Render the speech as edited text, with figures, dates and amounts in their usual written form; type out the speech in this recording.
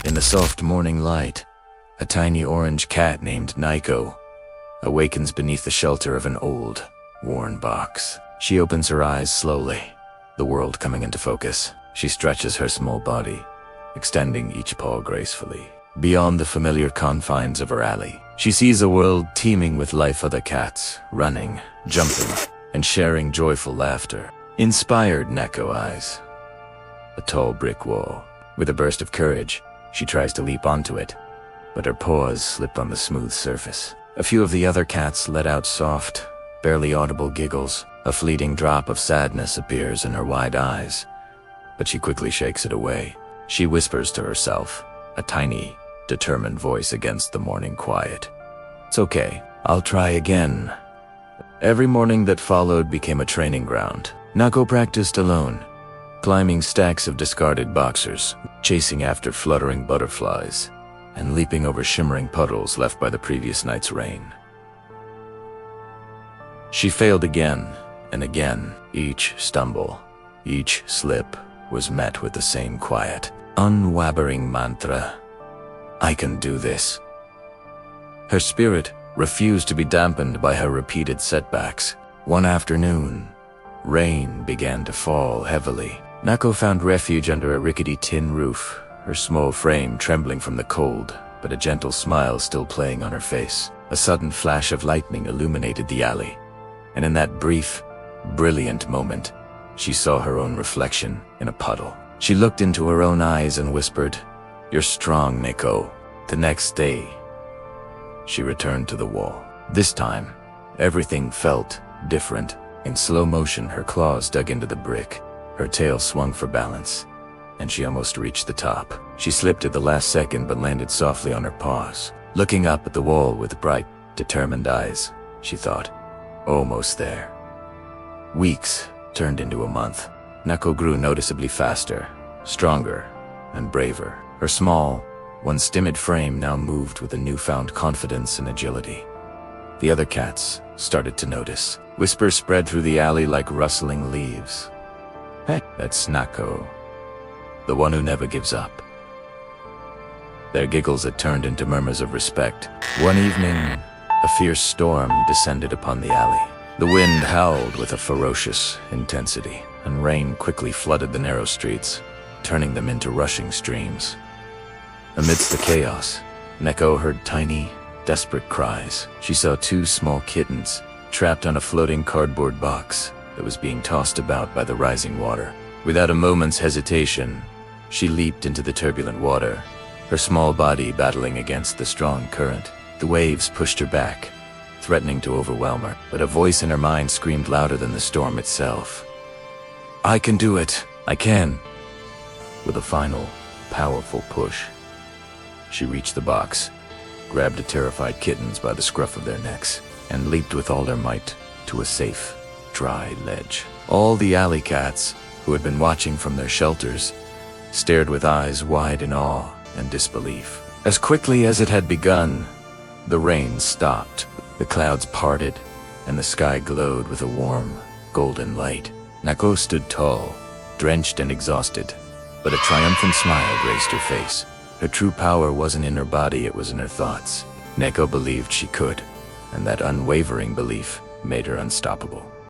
In the soft morning light, a tiny orange cat named Neko awakens beneath the shelter of an old, worn box. She opens her eyes slowly, the world coming into focus. She stretches her small body, extending each paw gracefully. Beyond the familiar confines of her alley, she sees a world teeming with life, other cats, running, jumping, and sharing joyful laughter. Inspired, Neko eyes a tall brick wall. With a burst of courage, she tries to leap onto it, but her paws slip on the smooth surface. A few of the other cats let out soft, barely audible giggles. A fleeting drop of sadness appears in her wide eyes, but she quickly shakes it away. She whispers to herself, a tiny, determined voice against the morning quiet. "It's okay, I'll try again." Every morning that followed became a training ground. Neko practiced alone, climbing stacks of discarded boxers, chasing after fluttering butterflies, and leaping over shimmering puddles left by the previous night's rain. She failed again and again. Each stumble, each slip was met with the same quiet, unwavering mantra: "I can do this." Her spirit refused to be dampened by her repeated setbacks. One afternoon, rain began to fall heavily. Neko found refuge under a rickety tin roof, her small frame trembling from the cold, but a gentle smile still playing on her face. A sudden flash of lightning illuminated the alley, and in that brief, brilliant moment, she saw her own reflection in a puddle. She looked into her own eyes and whispered, "You're strong, Neko." The next day, she returned to the wall. This time, everything felt different. In slow motion, her claws dug into the brick. Her tail swung for balance, and she almost reached the top. She slipped at the last second but landed softly on her paws. Looking up at the wall with bright, determined eyes, she thought, "Almost there." Weeks turned into a month. Neko grew noticeably faster, stronger, and braver. Her small, once timid frame now moved with a newfound confidence and agility. The other cats started to notice. Whispers spread through the alley like rustling leaves. "Hey, that's Neko, the one who never gives up." Their giggles had turned into murmurs of respect. One evening, a fierce storm descended upon the alley. The wind howled with a ferocious intensity, and rain quickly flooded the narrow streets, turning them into rushing streams. Amidst the chaos, Neko heard tiny, desperate cries. She saw two small kittens trapped on a floating cardboard box that was being tossed about by the rising water. Without a moment's hesitation, she leaped into the turbulent water, her small body battling against the strong current. The waves pushed her back, threatening to overwhelm her, but a voice in her mind screamed louder than the storm itself. "I can do it! I can!" With a final, powerful push, she reached the box, grabbed the terrified kittens by the scruff of their necks, and leaped with all her might to a safe, dry ledge. All the alley cats, who had been watching from their shelters, stared with eyes wide in awe and disbelief. As quickly as it had begun, the rain stopped, the clouds parted, and the sky glowed with a warm, golden light. Neko stood tall, drenched and exhausted, but a triumphant smile graced her face. Her true power wasn't in her body, it was in her thoughts. Neko believed she could, and that unwavering belief made her unstoppable.